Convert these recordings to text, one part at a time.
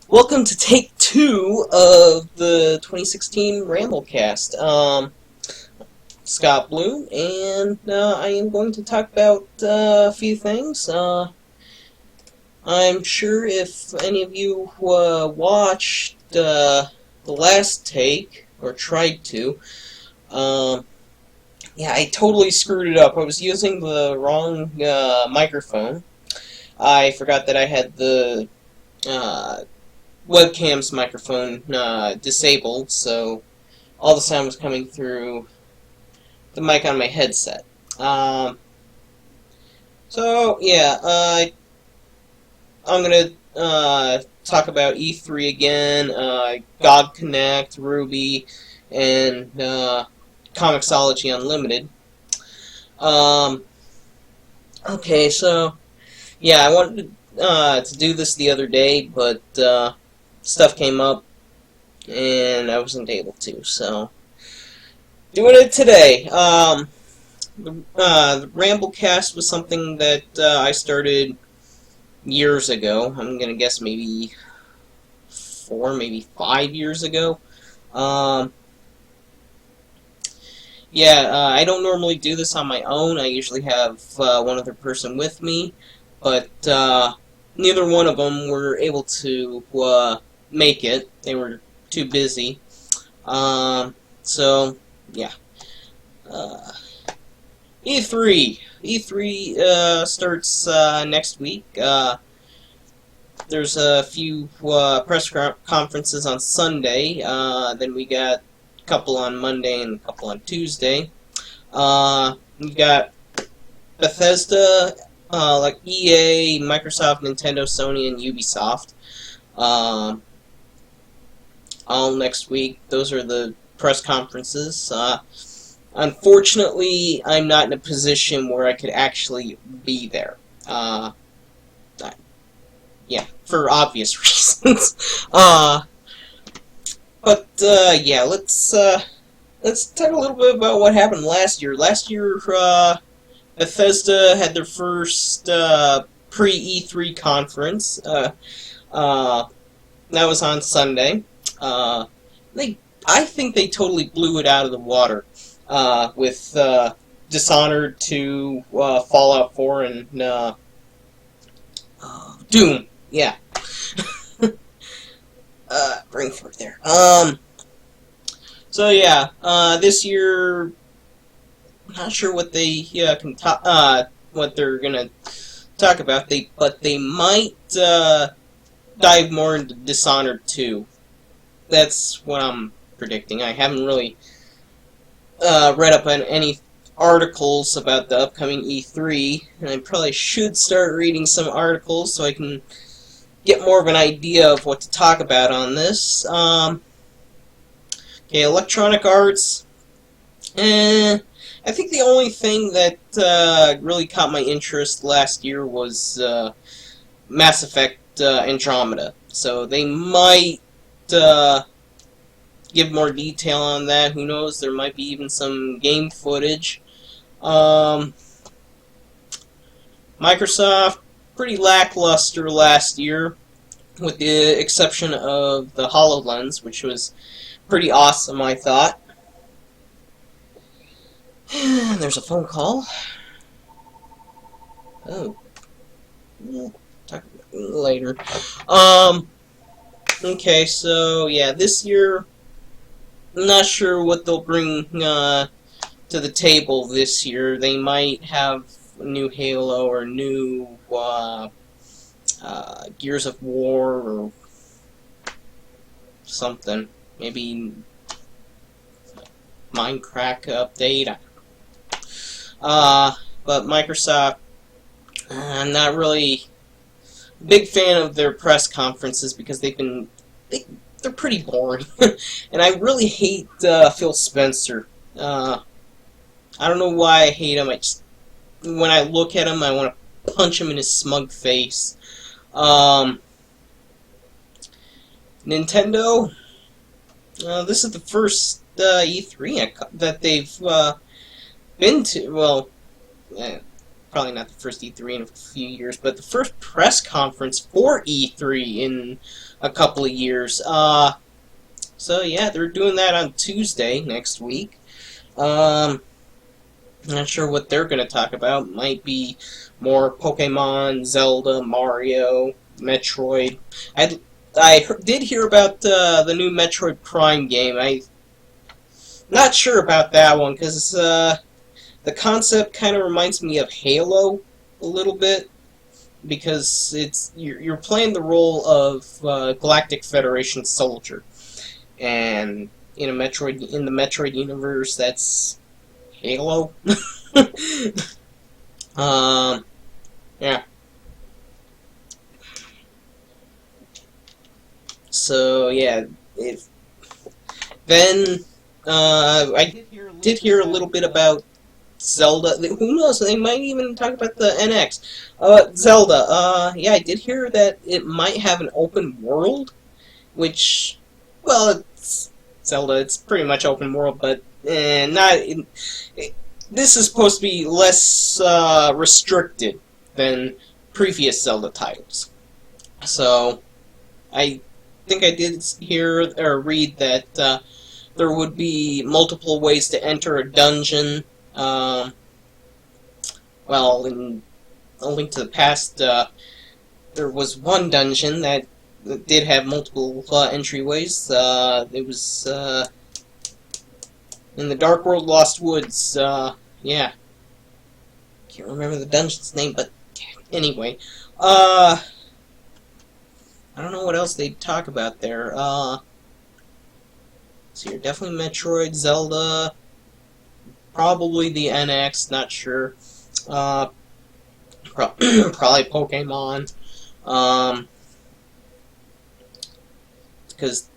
Welcome to take 2 of the 2016 Ramblecast. Scott Bloom, and I am going to talk about a few things. I'm sure if any of you watched the last take, or tried to, yeah, I totally screwed it up. I was using the wrong microphone. I forgot that I had the webcam's microphone disabled, so all the sound was coming through the mic on my headset. So yeah, I'm gonna talk about E3 again, GOG Connect, RWBY, and Comixology Unlimited. Okay, so yeah, I wanted to do this the other day, but stuff came up, and I wasn't able to, so doing it today. The Ramblecast was something that I started years ago. I'm gonna guess maybe 4, maybe 5 years ago. Yeah, I don't normally do this on my own. I usually have one other person with me, but neither one of them were able to make it. They were too busy. So, yeah. E3. E3 starts next week. There's a few press conferences on Sunday. Then we got a couple on Monday and a couple on Tuesday. We got Bethesda, like EA, Microsoft, Nintendo, Sony, and Ubisoft. All next week. Those are the press conferences. Unfortunately, I'm not in a position where I could actually be there. Yeah, for obvious reasons. But yeah, let's talk a little bit about what happened last year. Last year, Bethesda had their first pre-E3 conference. That was on Sunday. I think they totally blew it out of the water with Dishonored 2, Fallout 4, and Doom. Yeah. Bring forth there. So yeah, this year, I'm not sure what they can what they're gonna talk about. But they might dive more into Dishonored 2. That's what I'm predicting. I haven't really read up on any articles about the upcoming E3, and I probably should start reading some articles so I can get more of an idea of what to talk about on this. Okay, Electronic Arts. I think the only thing that really caught my interest last year was Mass Effect Andromeda. So they might give more detail on that. Who knows? There might be even some game footage. Microsoft, pretty lackluster last year, with the exception of the HoloLens, which was pretty awesome, I thought. There's a phone call. Oh. We'll talk about it later. Okay, so yeah, this year, I'm not sure what they'll bring to the table this year. They might have a new Halo or new Gears of War or something. Maybe Minecraft update. But Microsoft, I'm not really a big fan of their press conferences because they're pretty boring. And I really hate Phil Spencer. I don't know why I hate him. When I look at him, I want to punch him in his smug face. Nintendo, this is the first E3 that they've been to. Well, probably not the first E3 in a few years, but the first press conference for E3 in a couple of years. So yeah, they're doing that on Tuesday next week. Not sure what they're going to talk about. Might be more Pokemon, Zelda, Mario, Metroid. I did hear about the new Metroid Prime game. I'm not sure about that one because the concept kind of reminds me of Halo a little bit, because you're playing the role of Galactic Federation soldier, and in the Metroid universe, that's Halo. Yeah. So yeah, then I did hear a little bit about Zelda. Who knows? They might even talk about the NX. Zelda. Yeah, I did hear that it might have an open world, which, well, it's Zelda. It's pretty much open world, but not. This is supposed to be less restricted than previous Zelda titles. So, I think I did hear or read that there would be multiple ways to enter a dungeon. Well, in A Link to the Past, there was one dungeon that did have multiple entryways. It was in the Dark World Lost Woods. Yeah. Can't remember the dungeon's name, but anyway. I don't know what else they'd talk about there. So you're definitely Metroid, Zelda, probably the NX, not sure. Probably Pokemon. Because,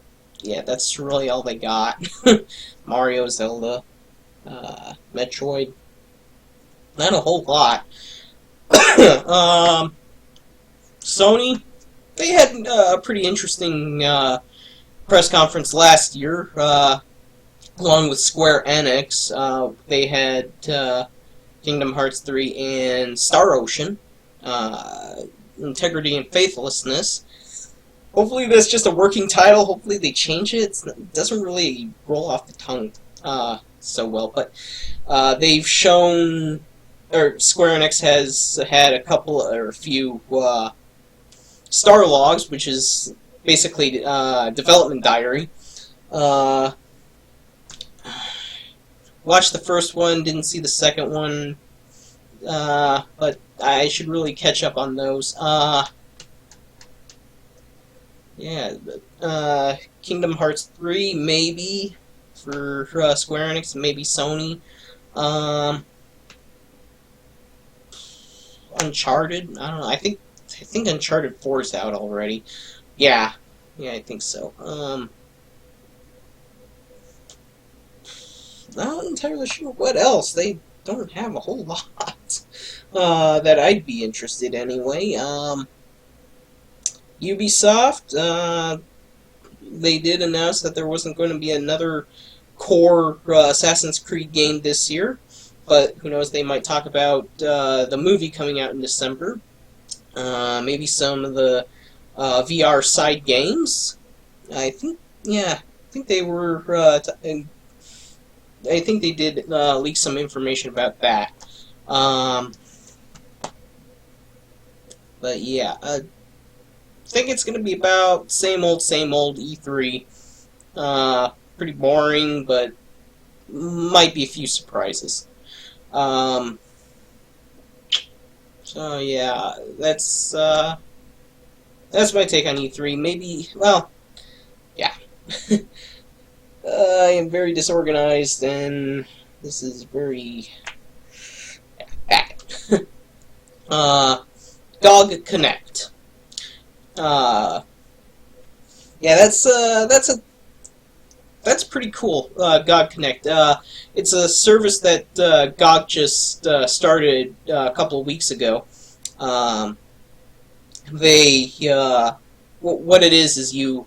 yeah, that's really all they got. Mario, Zelda, Metroid. Not a whole lot. Sony, they had a pretty interesting press conference last year, along with Square Enix. They had Kingdom Hearts 3 and Star Ocean, Integrity and Faithlessness. Hopefully that's just a working title. Hopefully they change it. It doesn't really roll off the tongue so well, but they've shown, or Square Enix has had a few Star Logs, which is basically development diary. Watched the first one, didn't see the second one, but I should really catch up on those. Yeah, Kingdom Hearts 3, maybe, for Square Enix, maybe Sony. Uncharted, I don't know, I think Uncharted 4 is out already. Yeah, I think so. Not entirely sure what else. They don't have a whole lot that I'd be interested in anyway. Ubisoft, they did announce that there wasn't going to be another core Assassin's Creed game this year, but who knows, they might talk about the movie coming out in December. Maybe some of the VR side games. I think they were. I think they did leak some information about that. But yeah, I think it's going to be about same old E3. Pretty boring, but might be a few surprises. So yeah, that's my take on E3. Maybe, well, yeah. I am very disorganized, and this is very bad. GOG Connect. Yeah, that's pretty cool. GOG Connect. It's a service that GOG just started a couple of weeks ago. What it is you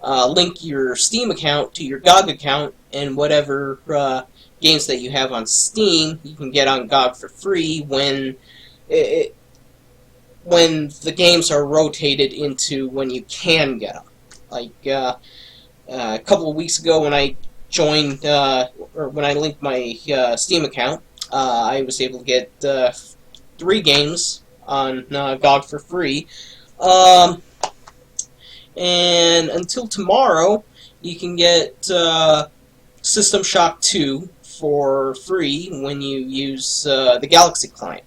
link your Steam account to your GOG account, and whatever games that you have on Steam, you can get on GOG for free when when the games are rotated into when you can get them. Like a couple of weeks ago when I joined, or when I linked my Steam account, I was able to get 3 games on GOG for free. And until tomorrow, you can get System Shock 2 for free when you use the Galaxy client.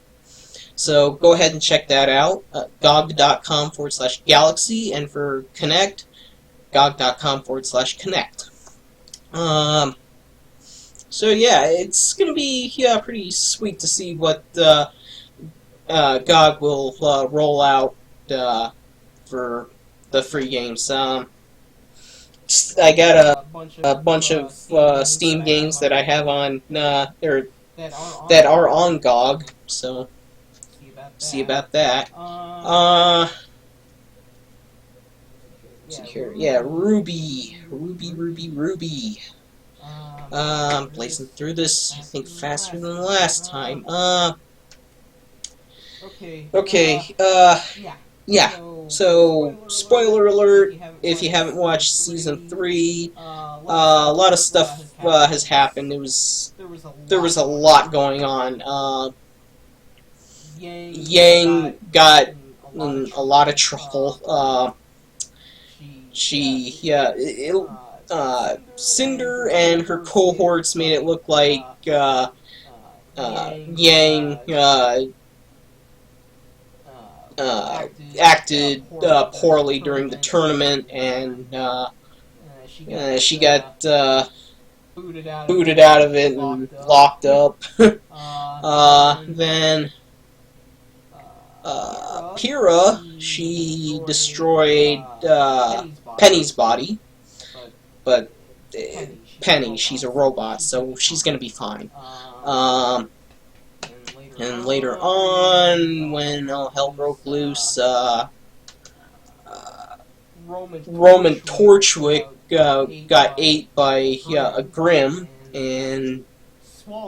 So go ahead and check that out. GOG.com/Galaxy, and for Connect, GOG.com/Connect. So yeah, it's gonna be pretty sweet to see what GOG will roll out for the free games. I got a bunch of Steam games that I have on that are on GOG. So see about that. See here, yeah, RWBY. Blazing through this, I think, faster than the last time. Okay, yeah. So, spoiler alert, if you haven't watched Season 3, a lot of stuff has happened. There was a lot going on. Yang got in a lot of trouble. Cinder and her cohorts made it look like Yang acted poorly during the tournament, and she got booted out of it and locked up. Then Pyrrha, she destroyed Penny's body, but Penny, she's a robot, so she's gonna be fine. And later on, when all hell broke loose, Roman Torchwick got ate by a Grim and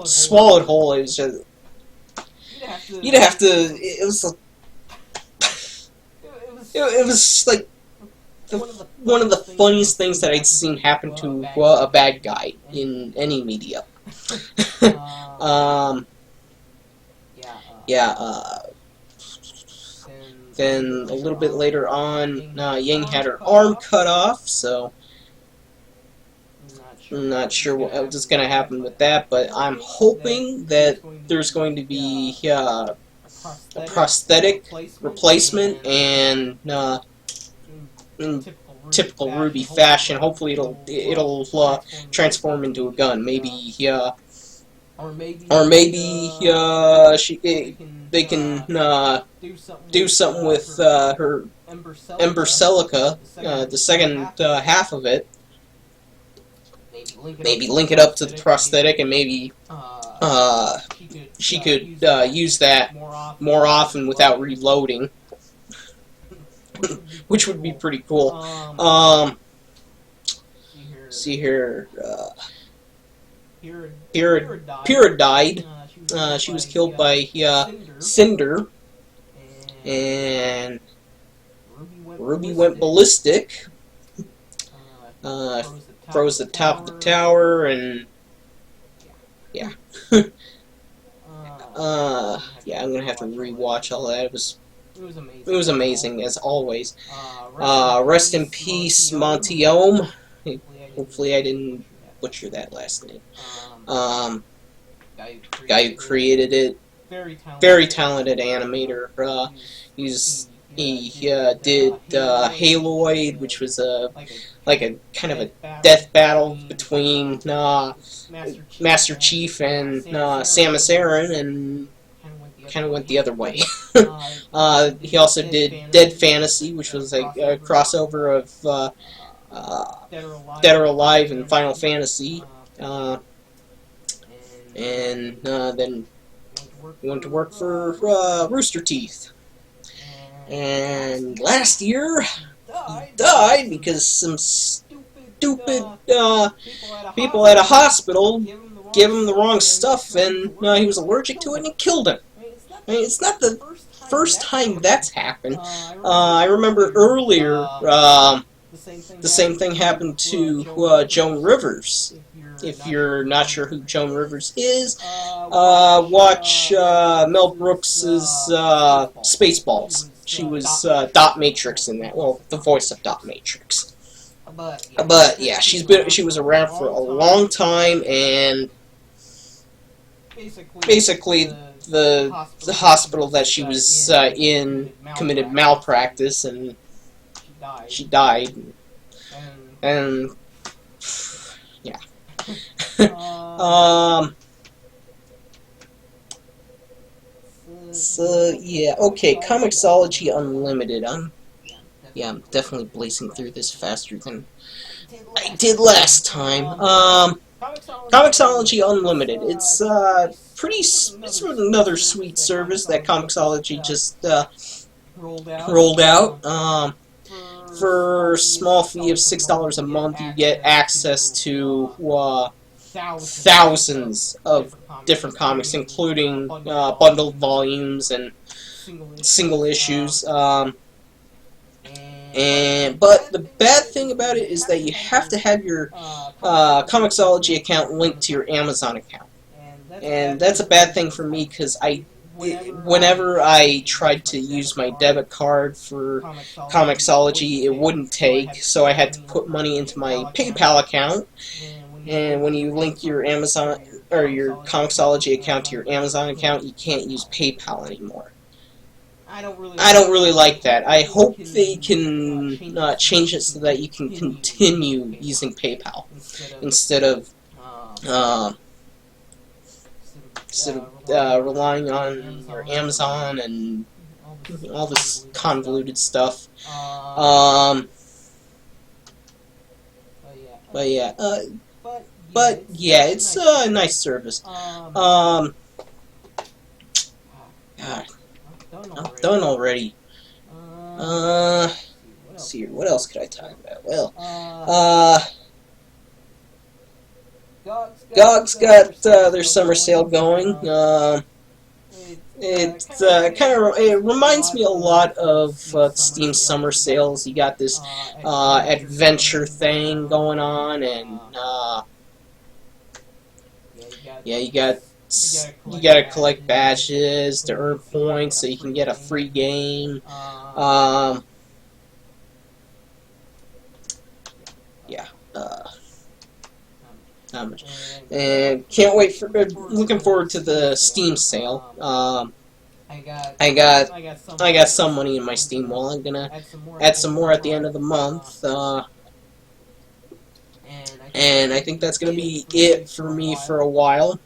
swallowed whole. It was just, you'd have to. It was like one of the funniest things that I'd seen happen to a bad guy in any media. Then a little bit later on, Yang had her arm cut off, so I'm not sure what's going to happen with that, but I'm hoping that there's going to be a prosthetic replacement, and in typical RWBY fashion, hopefully it'll transform into a gun. Maybe they can do something with her Ember Celica, the second half of it. Maybe link it up to the prosthetic, and maybe she could use that more often without reloading, which would be pretty cool. See here. Pyrrha died. She was killed by Cinder, and RWBY went ballistic. Froze the top of the tower, and yeah. Yeah, I'm gonna have to rewatch all that. It was amazing as always. Rest in peace, Montiome. Hopefully I didn't butcher that last name. Guy who created it, very talented animator. He did Haloid, which was like a kind of a death battle between Master Chief and Samus Aran, and kind of went the other way. He also did Dead Fantasy, which was a crossover of Dead or Alive and Final Fantasy. And then he went to work for Rooster Teeth. And last year, he died because some stupid people at a hospital gave him the wrong stuff, and he was allergic to it, and it killed him. I mean, it's not the first time that's happened. I remember earlier, the same thing happened to Joan Rivers. If you're not sure who Joan Rivers is, watch Mel Brooks's Spaceballs. She was Dot Matrix in that. Well, the voice of Dot Matrix. But yeah, she was around for a long time, and basically the hospital that she was in committed malpractice, and she died. And yeah. So yeah, okay, Comixology Unlimited. I'm definitely blazing through this faster than I did last time. Comixology Unlimited. It's it's another sweet service that Comixology just rolled out. For a small fee of $6 a month, you get access to thousands of different comics, including bundled volumes and single issues. But the bad thing about it is that you have to have your Comixology account linked to your Amazon account, and that's a bad thing for me because whenever I tried to use my debit card for Comixology, it wouldn't take, so I had to put money into my PayPal account. And when you link your Amazon or your Comixology account to your Amazon account, you can't use PayPal anymore. I don't really like that. I hope they can change it so that you can continue using PayPal instead of relying on your Amazon and all this convoluted stuff. But yeah, it's a nice service. God, I'm done already. Let's see here. What else could I talk about? Well, GOG's got their summer sale going. It reminds me a lot of Steam summer sales. You got this adventure thing going on, and you gotta collect badges to earn points so you can get a free game. And can't wait for. Looking forward to the Steam sale. I got some money in my Steam wallet. I'm gonna add some more at the end of the month. And I think that's gonna be it for me for a while.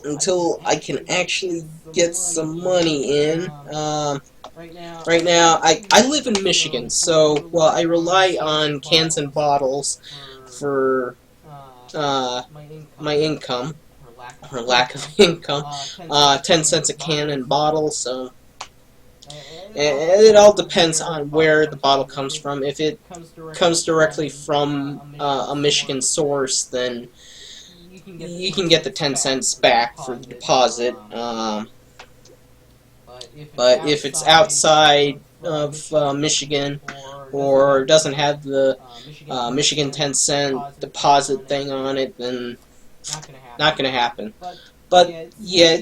Until I can actually get some money in. Right now, I live in Michigan, so I rely on cans and bottles for my income, or lack of income. 10 cents a can and bottle, so it all depends on where the bottle comes from. If it comes directly from a Michigan source, then you can get the 10 cents back for the deposit. But if it's outside of Michigan, or doesn't have the Michigan 10-cent deposit thing on it, then not gonna happen. But yeah,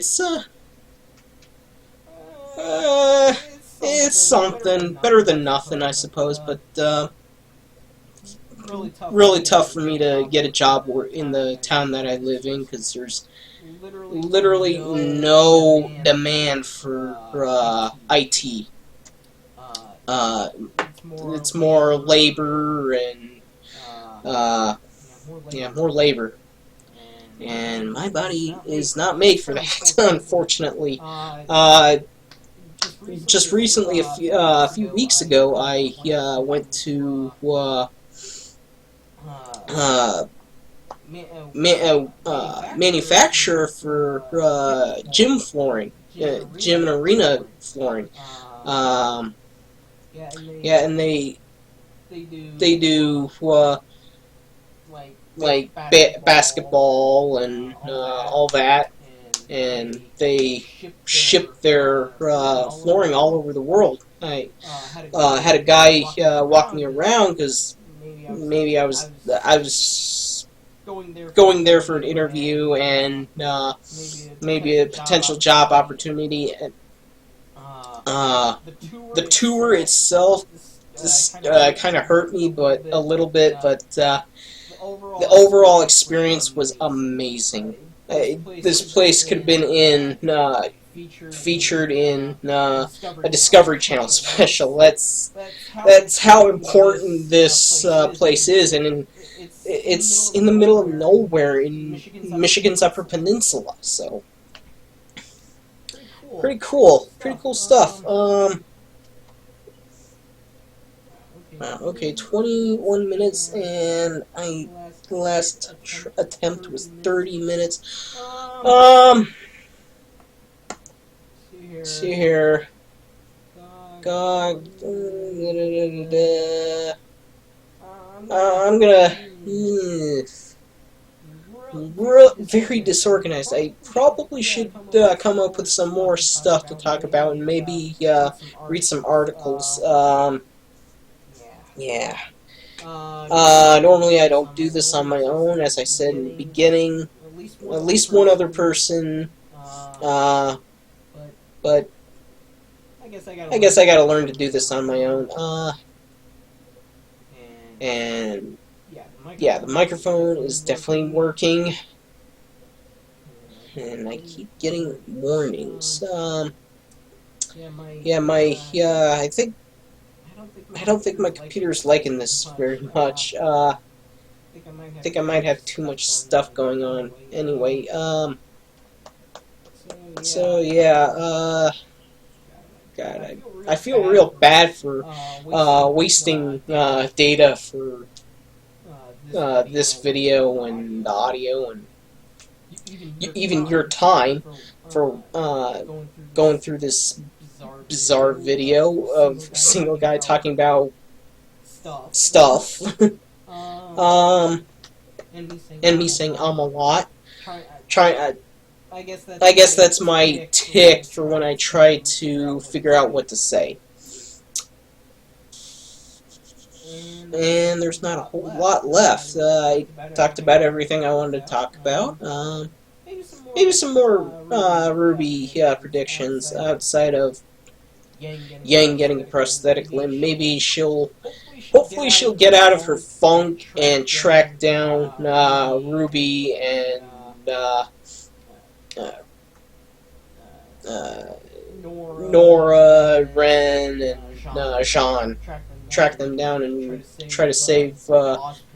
it's something better than nothing, I suppose. But really tough for me to get a job in the town that I live in, because there's literally no demand for IT. It's more labor and more labor, and my body is not made for that, unfortunately. Just recently, a few weeks ago, I went to manufacturer for gym flooring, gym and arena flooring. And they do like basketball and all that, and they ship their flooring all over the world. I had a guy walking around because maybe I was going there for an interview and maybe a potential job opportunity. And the tour itself just kind of hurt me, but a little bit. But the overall experience was amazing. This place could have been featured in a Discovery Channel special. That's how important this place is, and it's in the middle of nowhere in Michigan's Upper Peninsula. So pretty cool stuff. Okay, 21 minutes, and the last attempt was 30 minutes. See here. God. I'm gonna. Very disorganized. I probably should come up with some more stuff to talk about and maybe read some articles. Yeah. Normally I don't do this on my own, as I said in the beginning. At least one other person. But I guess I gotta learn to do this on my own. And yeah, the microphone is definitely working. And I keep getting warnings. I don't think my computer's liking this very much. I think I might have too much stuff going on. Anyway, so yeah, God, I feel real bad for wasting data for this video and the audio and even your time for going through this bizarre video of a single guy talking about stuff. And me saying a lot. I guess that's my tick for when I try to figure out what to say. And there's not a whole lot left. I talked about everything I wanted to talk about. Maybe some more RWBY predictions outside of Yang getting a prosthetic limb. Maybe hopefully she'll get out of her funk and track down RWBY and Nora, Ren, and Sean. Track them down and try to save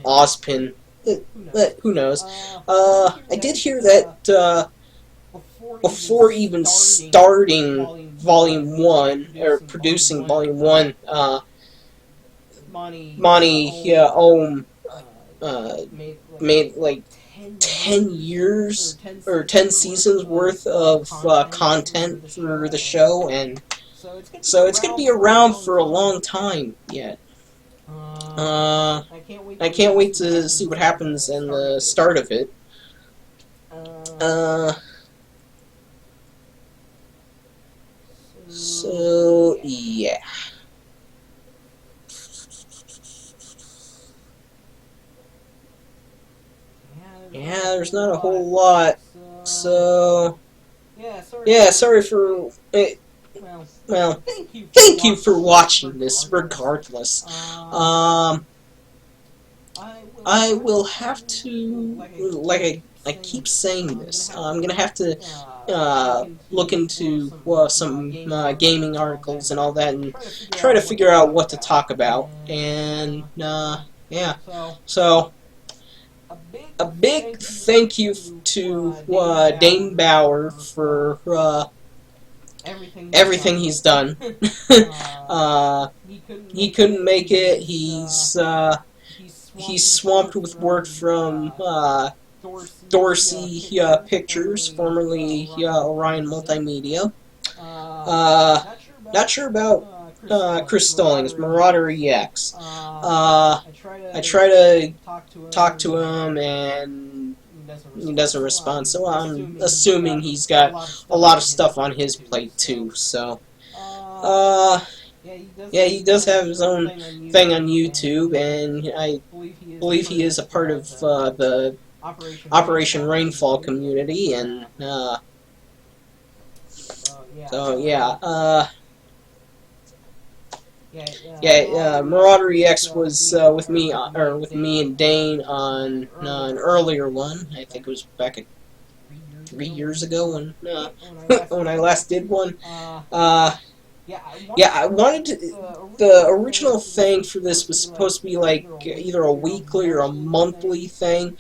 Ozpin. But who knows? I did hear that before even starting Volume 1, or producing Volume 1, Monty Ohm made like 10 years or 10 seasons worth of content for the show, and so it's going to be around for a long time yet. I can't wait to see what happens in the start of it. So yeah. Yeah, there's not a whole lot. So yeah, sorry for it. Well, thank you for watching this, regardless. I will have to, like I keep saying this, I'm going to have to look into some gaming articles and all that and try to figure out what to talk about. And, yeah. So, a big thank you to Dane Bauer for everything he's done. He couldn't make it. He's swamped with work from Dorsey Pictures, formerly Orion Multimedia. Not sure about Chris Stallings, MarauderEX. I try to talk to him and he doesn't respond. So I'm assuming he's got a lot of stuff on his plate too. So, yeah, he does have his own thing on YouTube, and I believe he is a part of the Operation Rainfall community, and so yeah, MarauderEX was with me, or with me and Dane on an earlier one. I think it was back 3 years ago when when I last did one. Yeah, I wanted to. The original thing for this was supposed to be like either a weekly or a monthly thing.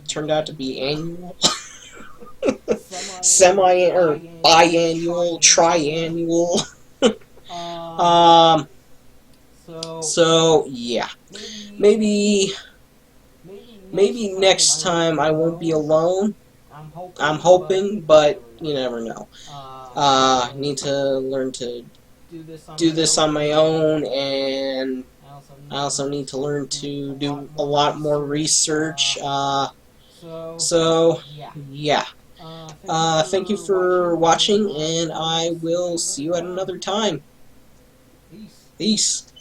Turned out to be annual, semi or biannual, triannual. So yeah, maybe next time I won't be alone. I'm hoping, but you never know. I need to learn to do this on my own, and I also need to learn to do a lot more research. So yeah. Thank you for watching, and I will see you at another time. Peace.